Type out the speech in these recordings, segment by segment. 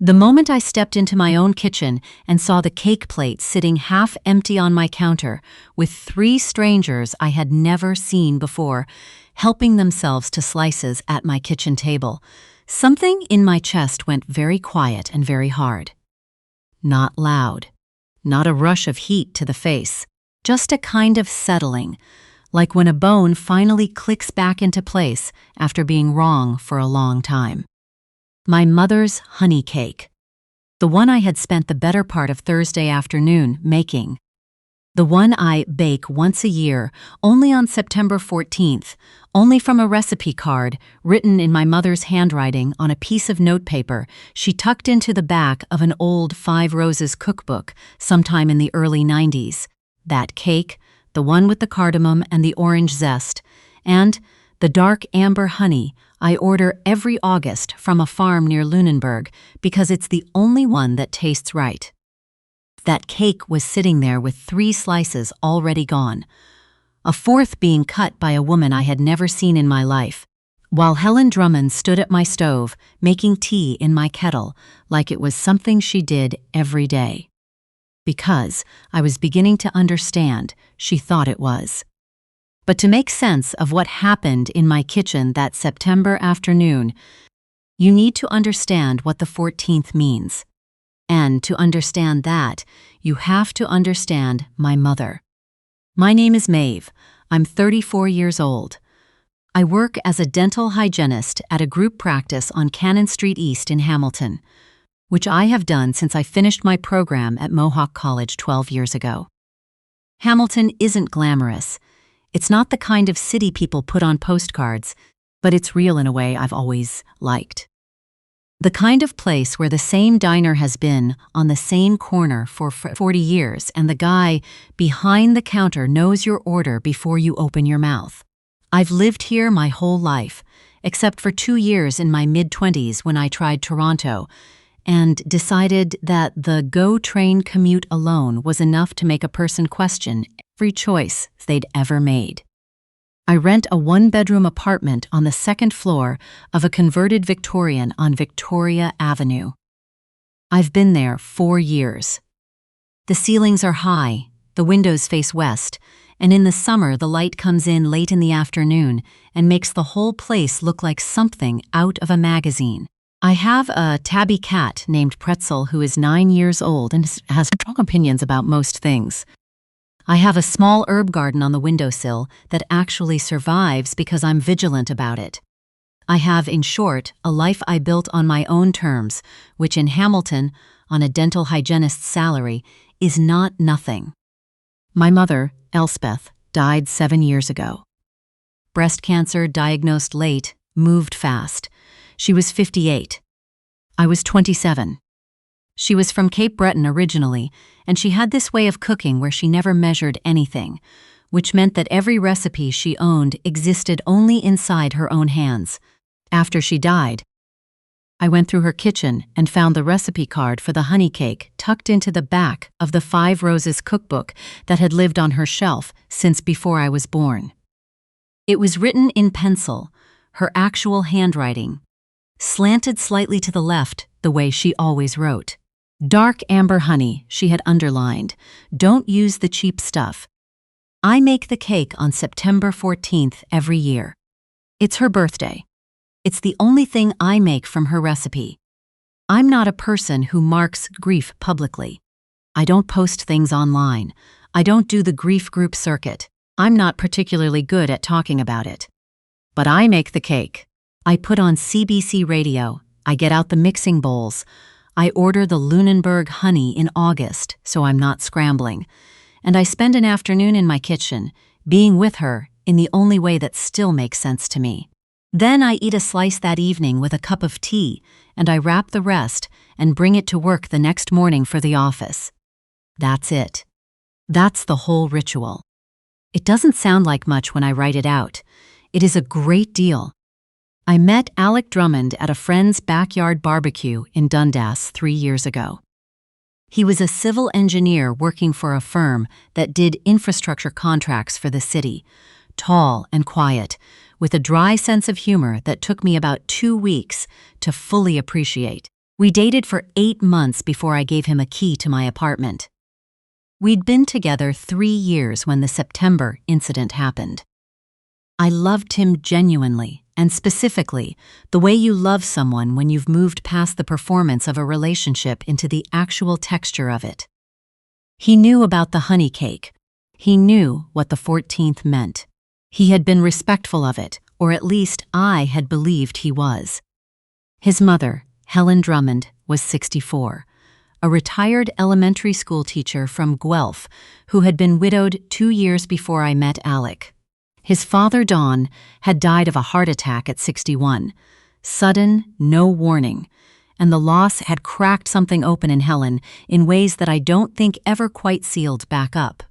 The moment I stepped into my own kitchen and saw the cake plate sitting half empty on my counter, with 3 strangers I had never seen before, helping themselves to slices at my kitchen table, something in my chest went very quiet and very hard. Not loud, not a rush of heat to the face, just a kind of settling, like when a bone finally clicks back into place after being wrong for a long time. My mother's honey cake, the one I had spent the better part of Thursday afternoon making. The one I bake once a year, only on September 14th, only from a recipe card written in my mother's handwriting on a piece of notepaper she tucked into the back of an old 5 Roses cookbook sometime in the early 90s. That cake, the one with the cardamom and the orange zest, and the dark amber honey I order every August from a farm near Lunenburg because it's the only one that tastes right. That cake was sitting there with 3 slices already gone, a 4th being cut by a woman I had never seen in my life, while Helen Drummond stood at my stove making tea in my kettle like it was something she did every day. Because I was beginning to understand, she thought it was. But to make sense of what happened in my kitchen that September afternoon, you need to understand what the 14th means. And to understand that, you have to understand my mother. My name is Maeve. I'm 34 years old. I work as a dental hygienist at a group practice on Cannon Street East in Hamilton, which I have done since I finished my program at Mohawk College 12 years ago. Hamilton isn't glamorous. It's not the kind of city people put on postcards, but it's real in a way I've always liked. The kind of place where the same diner has been on the same corner for 40 years and the guy behind the counter knows your order before you open your mouth. I've lived here my whole life, except for 2 years in my mid-20s when I tried Toronto, and decided that the GO train commute alone was enough to make a person question every choice they'd ever made. I rent a 1-bedroom apartment on the 2nd floor of a converted Victorian on Victoria Avenue. I've been there 4 years. The ceilings are high, the windows face west, and in the summer the light comes in late in the afternoon and makes the whole place look like something out of a magazine. I have a tabby cat named Pretzel who is 9 years old and has strong opinions about most things. I have a small herb garden on the windowsill that actually survives because I'm vigilant about it. I have, in short, a life I built on my own terms, which in Hamilton, on a dental hygienist's salary, is not nothing. My mother, Elspeth, died 7 years ago. Breast cancer diagnosed late, moved fast. She was 58. I was 27. She was from Cape Breton originally, and she had this way of cooking where she never measured anything, which meant that every recipe she owned existed only inside her own hands. After she died, I went through her kitchen and found the recipe card for the honey cake tucked into the back of the 5 Roses cookbook that had lived on her shelf since before I was born. It was written in pencil, her actual handwriting, slanted slightly to the left the way she always wrote. Dark amber honey, she had underlined. Don't use the cheap stuff. I make the cake on September 14th every year. It's her birthday. It's the only thing I make from her recipe. I'm not a person who marks grief publicly. I don't post things online. I don't do the grief group circuit. I'm not particularly good at talking about it. But I make the cake. I put on CBC radio. I get out the mixing bowls. I order the Lunenburg honey in August, so I'm not scrambling. And I spend an afternoon in my kitchen, being with her in the only way that still makes sense to me. Then I eat a slice that evening with a cup of tea, and I wrap the rest and bring it to work the next morning for the office. That's it. That's the whole ritual. It doesn't sound like much when I write it out. It is a great deal. I met Alec Drummond at a friend's backyard barbecue in Dundas 3 years ago. He was a civil engineer working for a firm that did infrastructure contracts for the city, tall and quiet, with a dry sense of humor that took me about 2 weeks to fully appreciate. We dated for 8 months before I gave him a key to my apartment. We'd been together 3 years when the September incident happened. I loved him genuinely, and specifically, the way you love someone when you've moved past the performance of a relationship into the actual texture of it. He knew about the honey cake. He knew what the 14th meant. He had been respectful of it, or at least I had believed he was. His mother, Helen Drummond, was 64, a retired elementary school teacher from Guelph who had been widowed 2 years before I met Alec. His father, Don, had died of a heart attack at 61, sudden, no warning, and the loss had cracked something open in Helen in ways that I don't think ever quite sealed back up.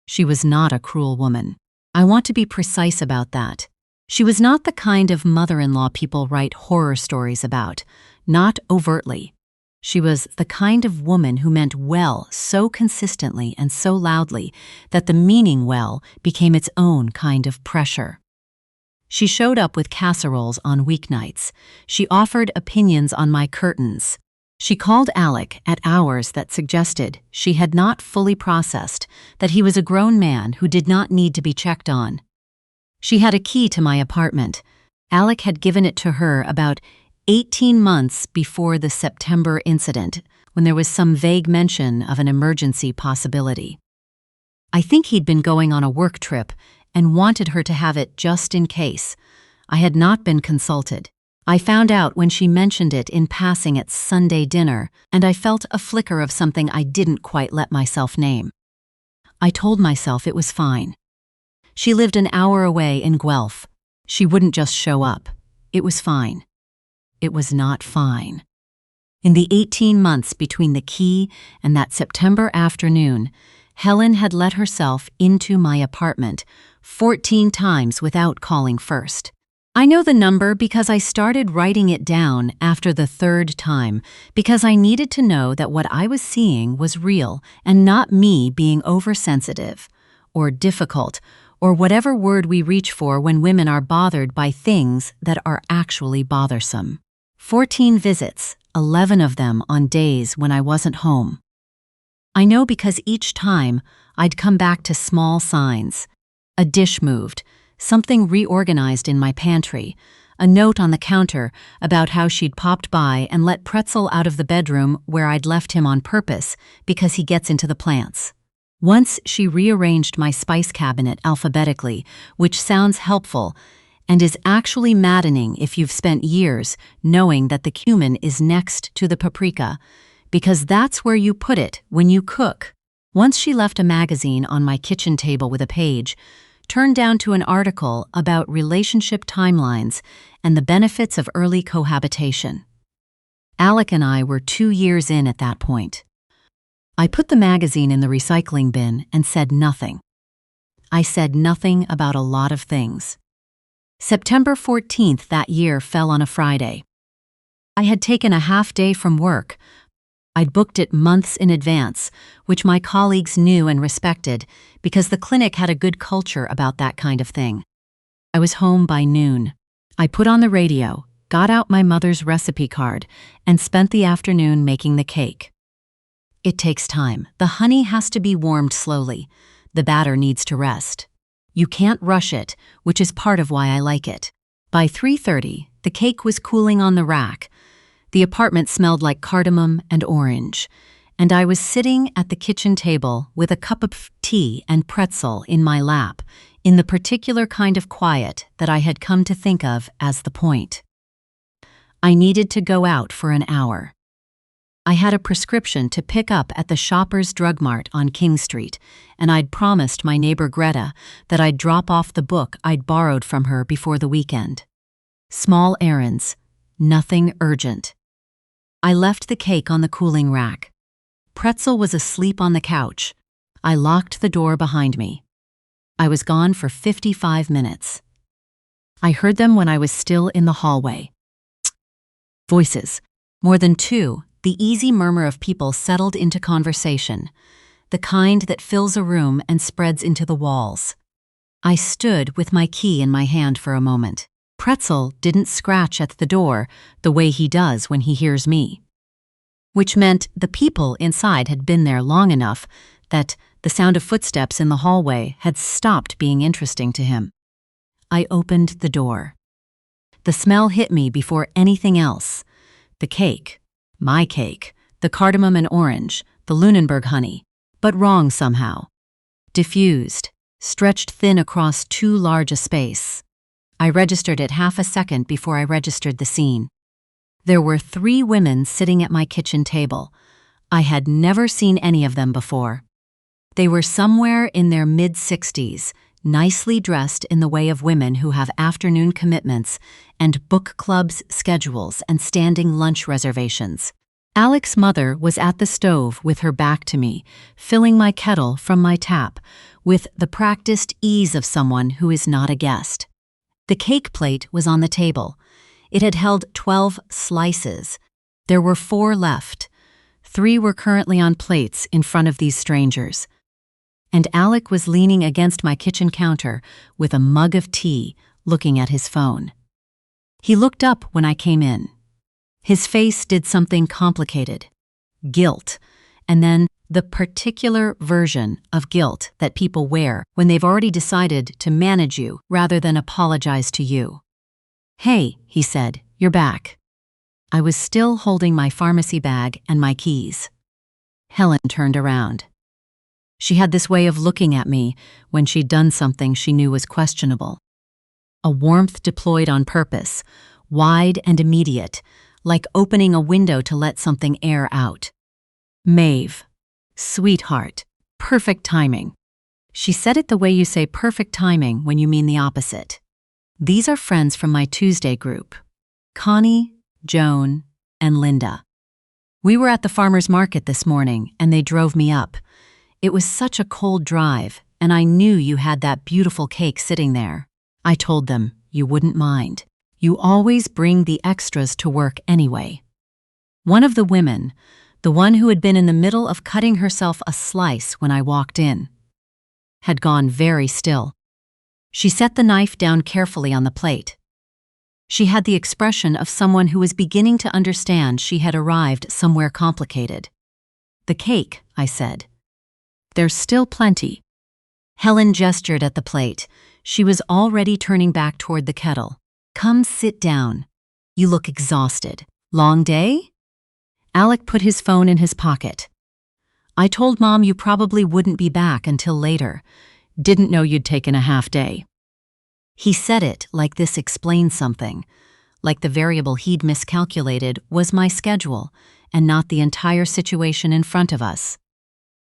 She was not a cruel woman. I want to be precise about that. She was not the kind of mother-in-law people write horror stories about, not overtly. She was the kind of woman who meant well so consistently and so loudly that the meaning well became its own kind of pressure. She showed up with casseroles on weeknights. She offered opinions on my curtains. She called Alec at hours that suggested she had not fully processed that he was a grown man who did not need to be checked on. She had a key to my apartment. Alec had given it to her about 18 months before the September incident, when there was some vague mention of an emergency possibility. I think he'd been going on a work trip and wanted her to have it just in case. I had not been consulted. I found out when she mentioned it in passing at Sunday dinner, and I felt a flicker of something I didn't quite let myself name. I told myself it was fine. She lived an hour away in Guelph. She wouldn't just show up. It was fine. It was not fine. In the 18 months between the key and that September afternoon, Helen had let herself into my apartment 14 times without calling first. I know the number because I started writing it down after the 3rd time, because I needed to know that what I was seeing was real and not me being oversensitive or difficult or whatever word we reach for when women are bothered by things that are actually bothersome. 14 visits, 11 of them on days when I wasn't home. I know because each time I'd come back to small signs. A dish moved, something reorganized in my pantry, a note on the counter about how she'd popped by and let Pretzel out of the bedroom where I'd left him on purpose because he gets into the plants. Once she rearranged my spice cabinet alphabetically, which sounds helpful, and is actually maddening if you've spent years knowing that the cumin is next to the paprika, because that's where you put it when you cook. Once she left a magazine on my kitchen table with a page, turned down to an article about relationship timelines and the benefits of early cohabitation. Alec and I were 2 years in at that point. I put the magazine in the recycling bin and said nothing. I said nothing about a lot of things. September 14th that year fell on a Friday. I had taken a half day from work. I'd booked it months in advance, which my colleagues knew and respected because the clinic had a good culture about that kind of thing. I was home by noon. I put on the radio, got out my mother's recipe card, and spent the afternoon making the cake. It takes time. The honey has to be warmed slowly. The batter needs to rest. You can't rush it, which is part of why I like it. By 3:30, the cake was cooling on the rack. The apartment smelled like cardamom and orange, and I was sitting at the kitchen table with a cup of tea and pretzel in my lap, in the particular kind of quiet that I had come to think of as the point. I needed to go out for an hour. I had a prescription to pick up at the Shoppers Drug Mart on King Street, and I'd promised my neighbor Greta that I'd drop off the book I'd borrowed from her before the weekend. Small errands, nothing urgent. I left the cake on the cooling rack. Pretzel was asleep on the couch. I locked the door behind me. I was gone for 55 minutes. I heard them when I was still in the hallway. Voices, more than 2. The easy murmur of people settled into conversation, the kind that fills a room and spreads into the walls. I stood with my key in my hand for a moment. Pretzel didn't scratch at the door the way he does when he hears me, which meant the people inside had been there long enough that the sound of footsteps in the hallway had stopped being interesting to him. I opened the door. The smell hit me before anything else. The cake, my cake, the cardamom and orange, the Lunenburg honey, but wrong somehow. Diffused, stretched thin across too large a space. I registered it half a second before I registered the scene. There were 3 women sitting at my kitchen table. I had never seen any of them before. They were somewhere in their mid-60s, nicely dressed in the way of women who have afternoon commitments and book clubs, schedules, and standing lunch reservations. Alec's mother was at the stove with her back to me, filling my kettle from my tap, with the practiced ease of someone who is not a guest. The cake plate was on the table. It had held 12 slices. There were 4 left. 3 were currently on plates in front of these strangers. And Alec was leaning against my kitchen counter with a mug of tea, looking at his phone. He looked up when I came in. His face did something complicated. Guilt, and then the particular version of guilt that people wear when they've already decided to manage you rather than apologize to you. "Hey," he said, "you're back." I was still holding my pharmacy bag and my keys. Helen turned around. She had this way of looking at me when she'd done something she knew was questionable. A warmth deployed on purpose, wide and immediate, like opening a window to let something air out. "Maeve, sweetheart, perfect timing." She said it the way you say perfect timing when you mean the opposite. These are friends from my Tuesday group. Connie, Joan, and Linda. We were at the farmer's market this morning, and they drove me up. It was such a cold drive, and I knew you had that beautiful cake sitting there. I told them you wouldn't mind. You always bring the extras to work anyway. One of the women, the one who had been in the middle of cutting herself a slice when I walked in, had gone very still. She set the knife down carefully on the plate. She had the expression of someone who was beginning to understand she had arrived somewhere complicated. "The cake," I said. "There's still plenty." Helen gestured at the plate. She was already turning back toward the kettle. "Come sit down. You look exhausted. Long day?" Alec put his phone in his pocket. "I told Mom you probably wouldn't be back until later. Didn't know you'd taken a half day." He said it like this explained something, like the variable he'd miscalculated was my schedule and not the entire situation in front of us.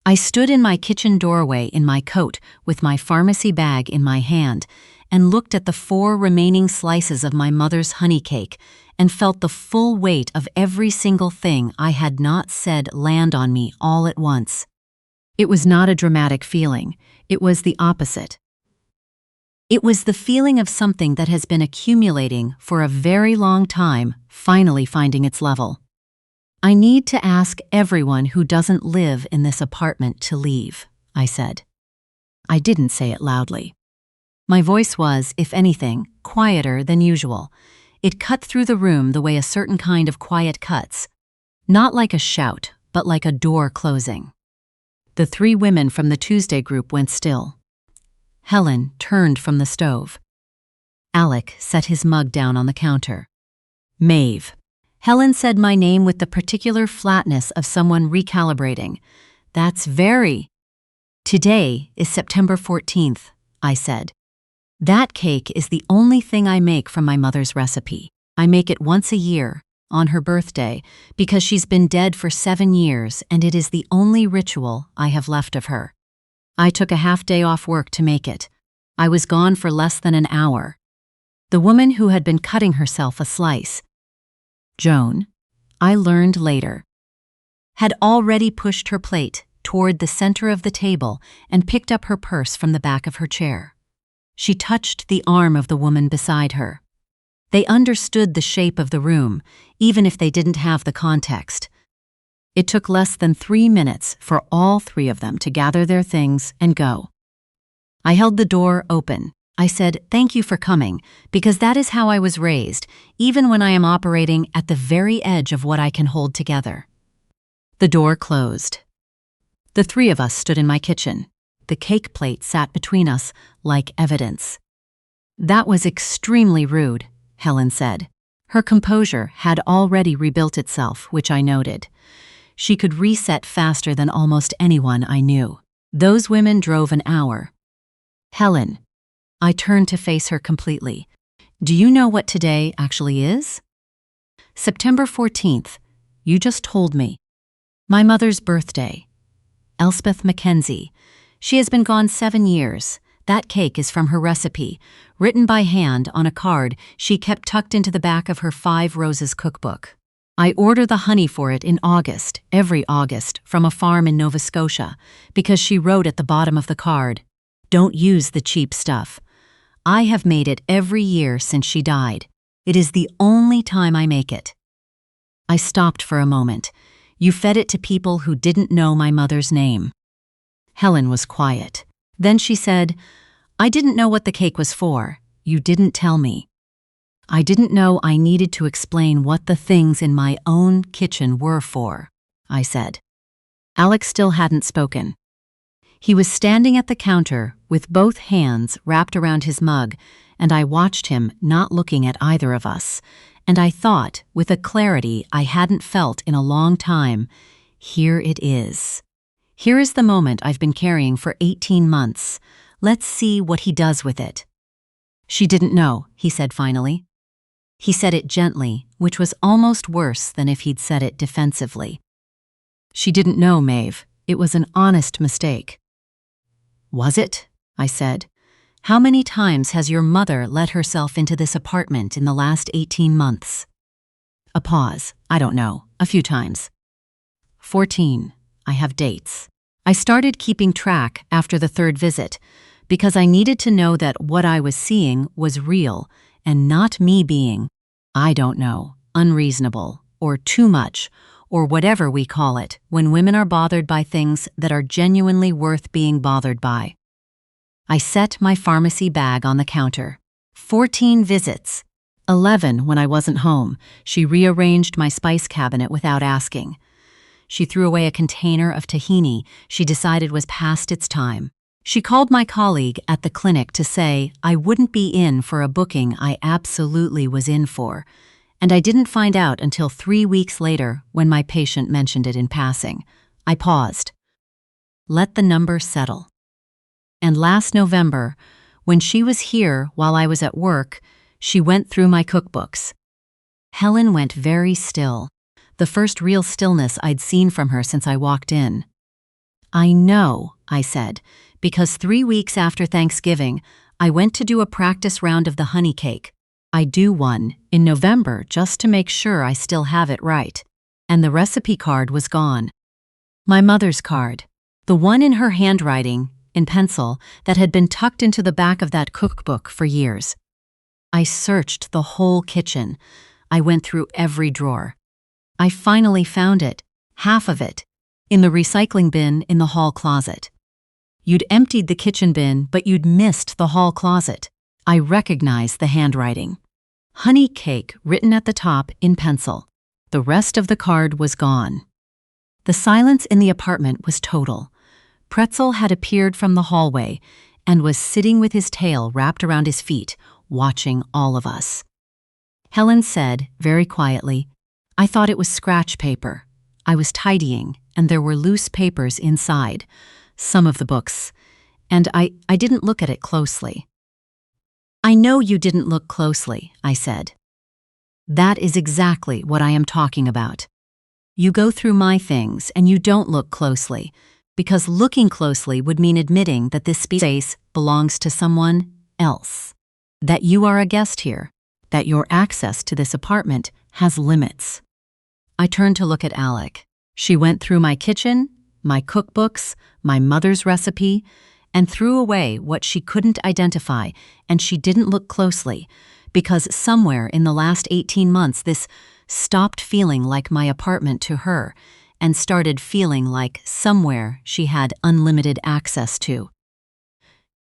I stood in my kitchen doorway in my coat with my pharmacy bag in my hand and looked at the 4 remaining slices of my mother's honey cake and felt the full weight of every single thing I had not said land on me all at once. It was not a dramatic feeling. It was the opposite. It was the feeling of something that has been accumulating for a very long time, finally finding its level. "I need to ask everyone who doesn't live in this apartment to leave," I said. I didn't say it loudly. My voice was, if anything, quieter than usual. It cut through the room the way a certain kind of quiet cuts. Not like a shout, but like a door closing. The 3 women from the Tuesday group went still. Helen turned from the stove. Alec set his mug down on the counter. "Maeve." Helen said my name with the particular flatness of someone recalibrating. "That's very." "Today is September 14th, I said. "That cake is the only thing I make from my mother's recipe. I make it once a year, on her birthday, because she's been dead for 7 years and it is the only ritual I have left of her. I took a half day off work to make it. I was gone for less than an hour." The woman who had been cutting herself a slice, Joan, I learned later, had already pushed her plate toward the center of the table and picked up her purse from the back of her chair. She touched the arm of the woman beside her. They understood the shape of the room, even if they didn't have the context. It took less than 3 minutes for all 3 of them to gather their things and go. I held the door open. I said, "Thank you for coming, because that is how I was raised, even when I am operating at the very edge of what I can hold together." The door closed. The three of us stood in my kitchen. The cake plate sat between us like evidence. "That was extremely rude," Helen said. Her composure had already rebuilt itself, which I noted. She could reset faster than almost anyone I knew. "Those women drove an hour." "Helen," I turned to face her completely, "do you know what today actually is?" "September 14th. You just told me." "My mother's birthday. Elspeth Mackenzie. She has been gone 7 years. That cake is from her recipe, written by hand on a card she kept tucked into the back of her 5 Roses cookbook. I order the honey for it in August, every August, from a farm in Nova Scotia, because she wrote at the bottom of the card, 'Don't use the cheap stuff.' I have made it every year since she died. It is the only time I make it." I stopped for a moment. "You fed it to people who didn't know my mother's name." Helen was quiet. Then she said, "I didn't know what the cake was for. You didn't tell me." "I didn't know I needed to explain what the things in my own kitchen were for," I said. Alex still hadn't spoken. He was standing at the counter with both hands wrapped around his mug, and I watched him, not looking at either of us, and I thought, with a clarity I hadn't felt in a long time, here it is. Here is the moment I've been carrying for 18 months. Let's see what he does with it. "She didn't know," he said finally. He said it gently, which was almost worse than if he'd said it defensively. "She didn't know, Maeve. It was an honest mistake." "Was it?" I said. "How many times has your mother let herself into this apartment in the last 18 months? A pause. "I don't know. A few times." 14. I have dates. I started keeping track after the 3rd visit, because I needed to know that what I was seeing was real and not me being, I don't know, unreasonable, or too much, or whatever we call it when women are bothered by things that are genuinely worth being bothered by. I set my pharmacy bag on the counter. 14 visits. 11 when I wasn't home. She rearranged my spice cabinet without asking. She threw away a container of tahini she decided was past its time. She called my colleague at the clinic to say I wouldn't be in for a booking I absolutely was in for, and I didn't find out until 3 weeks later when my patient mentioned it in passing. I paused. Let the number settle. And last November, when she was here while I was at work, she went through my cookbooks. Helen went very still, the first real stillness I'd seen from her since I walked in. I know, I said, because 3 weeks after Thanksgiving, I went to do a practice round of the honey cake. I do one in November just to make sure I still have it right. And the recipe card was gone. My mother's card, the one in her handwriting, in pencil, that had been tucked into the back of that cookbook for years. I searched the whole kitchen. I went through every drawer. I finally found it, half of it, in the recycling bin in the hall closet. You'd emptied the kitchen bin, but you'd missed the hall closet. I recognized the handwriting. Honey cake written at the top in pencil. The rest of the card was gone. The silence in the apartment was total. Pretzel had appeared from the hallway and was sitting with his tail wrapped around his feet, watching all of us. Helen said, very quietly, I thought it was scratch paper. I was tidying, and there were loose papers inside, some of the books, and I didn't look at it closely. I know you didn't look closely, I said. That is exactly what I am talking about. You go through my things and you don't look closely, because looking closely would mean admitting that this space belongs to someone else, that you are a guest here, that your access to this apartment has limits. I turned to look at Alec. She went through my kitchen, my cookbooks, my mother's recipe, and threw away what she couldn't identify, and she didn't look closely, because somewhere in the last 18 months this stopped feeling like my apartment to her, and started feeling like somewhere she had unlimited access to.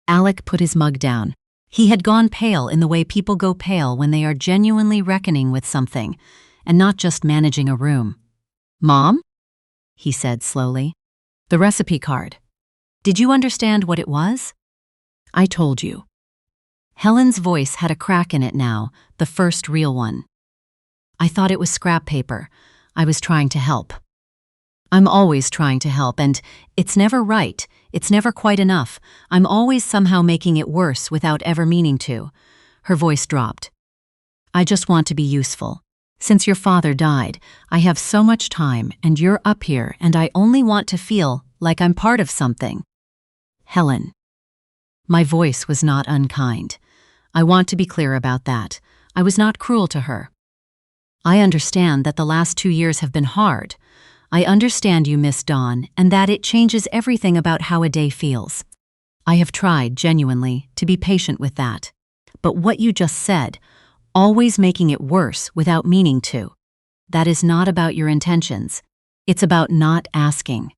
Alec put his mug down. He had gone pale in the way people go pale when they are genuinely reckoning with something, and not just managing a room. "Mom?" he said slowly. "The recipe card. Did you understand what it was?" "I told you." Helen's voice had a crack in it now, the first real one. "I thought it was scrap paper. I was trying to help." "I'm always trying to help, and it's never right. It's never quite enough. I'm always somehow making it worse without ever meaning to." Her voice dropped. "I just want to be useful. Since your father died, I have so much time, and you're up here, and I only want to feel like I'm part of something." "Helen." My voice was not unkind. I want to be clear about that. I was not cruel to her. "I understand that the last 2 years have been hard. I understand you miss Dawn, and that it changes everything about how a day feels. I have tried, genuinely, to be patient with that. But what you just said, always making it worse without meaning to, that is not about your intentions. It's about not asking.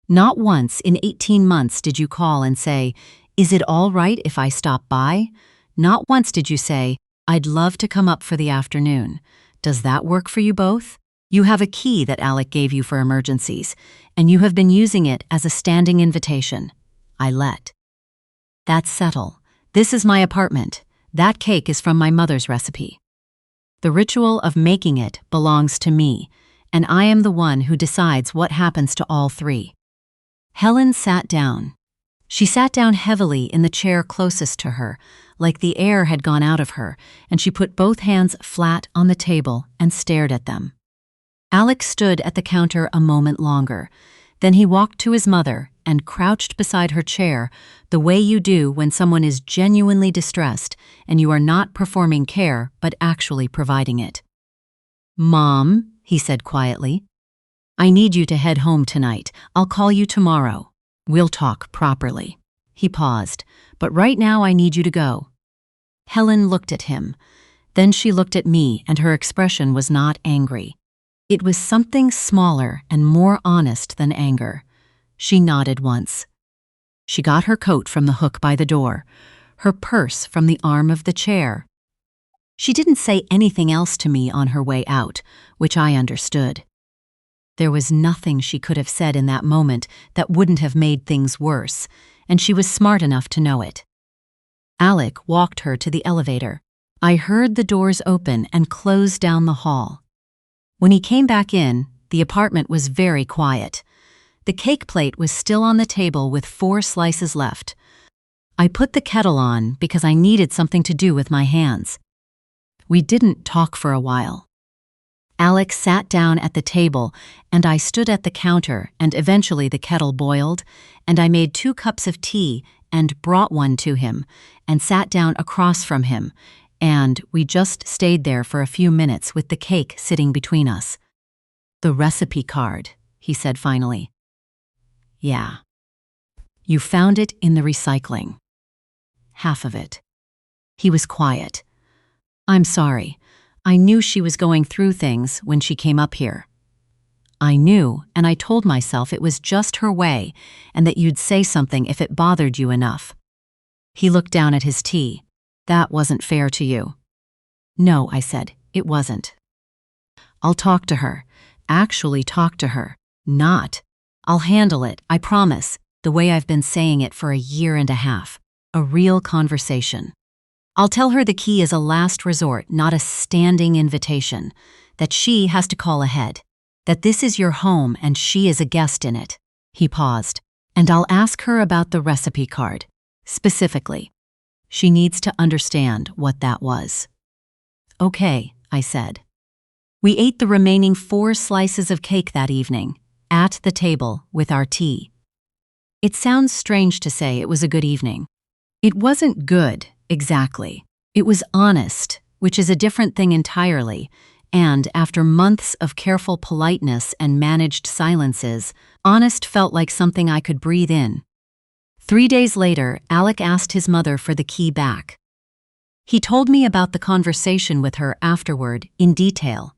Not once in 18 months did you call and say, 'Is it all right if I stop by?' Not once did you say, 'I'd love to come up for the afternoon.' Does that work for you both? You have a key that Alec gave you for emergencies, and you have been using it as a standing invitation. I let. That's settle. This is my apartment. That cake is from my mother's recipe. The ritual of making it belongs to me, and I am the one who decides what happens to all three." Helen sat down. She sat down heavily in the chair closest to her, like the air had gone out of her, and she put both hands flat on the table and stared at them. Alec stood at the counter a moment longer. Then he walked to his mother and crouched beside her chair, the way you do when someone is genuinely distressed and you are not performing care but actually providing it. "Mom," he said quietly, "I need you to head home tonight. I'll call you tomorrow. We'll talk properly." He paused. "But right now I need you to go." Helen looked at him. Then she looked at me, and her expression was not angry. It was something smaller and more honest than anger. She nodded once. She got her coat from the hook by the door, her purse from the arm of the chair. She didn't say anything else to me on her way out, which I understood. There was nothing she could have said in that moment that wouldn't have made things worse, and she was smart enough to know it. Alec walked her to the elevator. I heard the doors open and close down the hall. When he came back in, the apartment was very quiet. The cake plate was still on the table with 4 slices left. I put the kettle on because I needed something to do with my hands. We didn't talk for a while. Alec sat down at the table, and I stood at the counter, and eventually the kettle boiled, and I made 2 cups of tea and brought one to him, and sat down across from him, and we just stayed there for a few minutes with the cake sitting between us. "The recipe card," he said finally. "Yeah. You found it in the recycling. Half of it." He was quiet. "I'm sorry. I knew she was going through things when she came up here. I knew, and I told myself it was just her way, and that you'd say something if it bothered you enough." He looked down at his tea. "That wasn't fair to you." "No," I said, "it wasn't. I'll talk to her. Actually talk to her. Not. I'll handle it, I promise, the way I've been saying it for a year and a half. A real conversation. I'll tell her the key is a last resort, not a standing invitation. That she has to call ahead. That this is your home and she is a guest in it." He paused. "And I'll ask her about the recipe card. Specifically. She needs to understand what that was." "Okay," I said. We ate the remaining 4 slices of cake that evening, at the table with our tea. It sounds strange to say it was a good evening. It wasn't good, exactly. It was honest, which is a different thing entirely, and after months of careful politeness and managed silences, honest felt like something I could breathe in. 3 days later, Alec asked his mother for the key back. He told me about the conversation with her afterward in detail.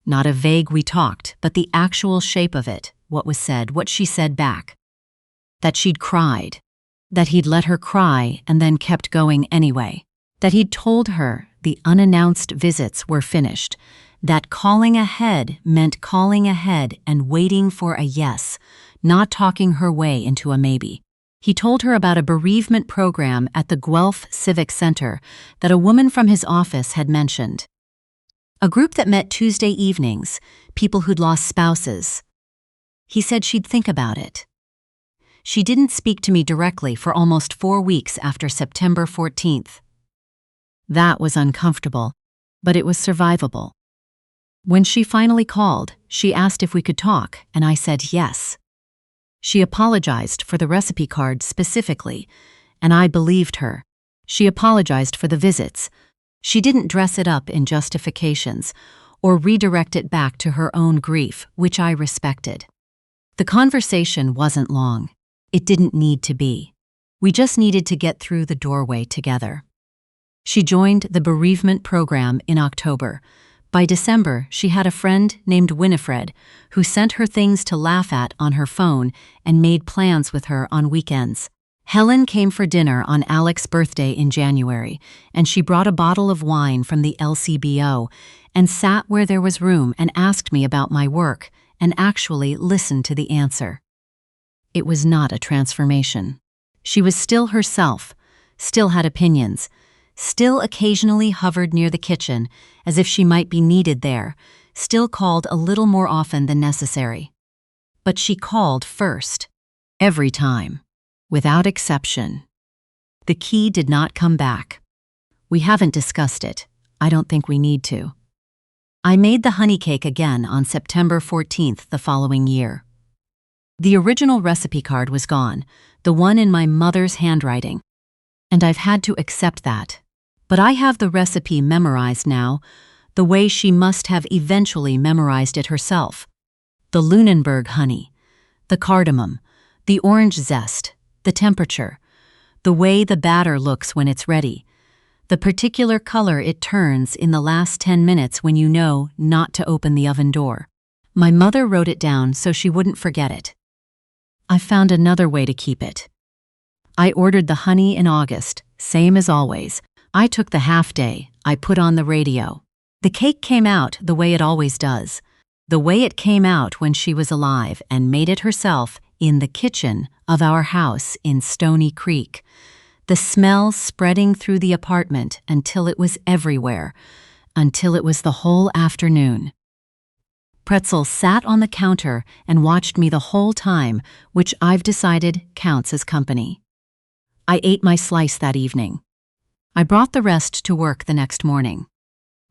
Not a vague "we talked," but the actual shape of it, what was said, what she said back. That she'd cried. That he'd let her cry and then kept going anyway. That he'd told her the unannounced visits were finished. That calling ahead meant calling ahead and waiting for a yes, not talking her way into a maybe. He told her about a bereavement program at the Guelph Civic Center that a woman from his office had mentioned. A group that met Tuesday evenings, people who'd lost spouses. He said she'd think about it. She didn't speak to me directly for almost 4 weeks after September 14th. That was uncomfortable, but it was survivable. When she finally called, she asked if we could talk, and I said yes. She apologized for the recipe card specifically, and I believed her. She apologized for the visits. She didn't dress it up in justifications or redirect it back to her own grief, which I respected. The conversation wasn't long. It didn't need to be. We just needed to get through the doorway together. She joined the bereavement program in October. By December, she had a friend named Winifred who sent her things to laugh at on her phone and made plans with her on weekends. Helen came for dinner on Alex's birthday in January, and she brought a bottle of wine from the LCBO and sat where there was room and asked me about my work and actually listened to the answer. It was not a transformation. She was still herself, still had opinions, still occasionally hovered near the kitchen as if she might be needed there, still called a little more often than necessary. But she called first, every time, without exception. The key did not come back. We haven't discussed it. I don't think we need to. I made the honey cake again on September 14th the following year. The original recipe card was gone, the one in my mother's handwriting, and I've had to accept that. But I have the recipe memorized now, the way she must have eventually memorized it herself. The Lunenburg honey, the cardamom, the orange zest, the temperature, the way the batter looks when it's ready, the particular color it turns in the last 10 minutes when you know not to open the oven door. My mother wrote it down so she wouldn't forget it. I found another way to keep it. I ordered the honey in August, same as always. I took the half day, I put on the radio. The cake came out the way it always does, the way it came out when she was alive and made it herself in the kitchen of our house in Stony Creek. The smell spreading through the apartment until it was everywhere, until it was the whole afternoon. Pretzel sat on the counter and watched me the whole time, which I've decided counts as company. I ate my slice that evening. I brought the rest to work the next morning.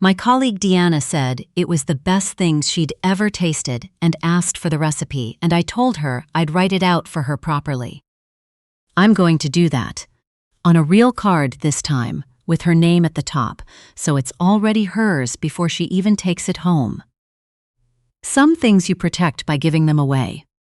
My colleague Deanna said it was the best things she'd ever tasted and asked for the recipe, and I told her I'd write it out for her properly. I'm going to do that. On a real card this time, with her name at the top, so it's already hers before she even takes it home. Some things you protect by giving them away.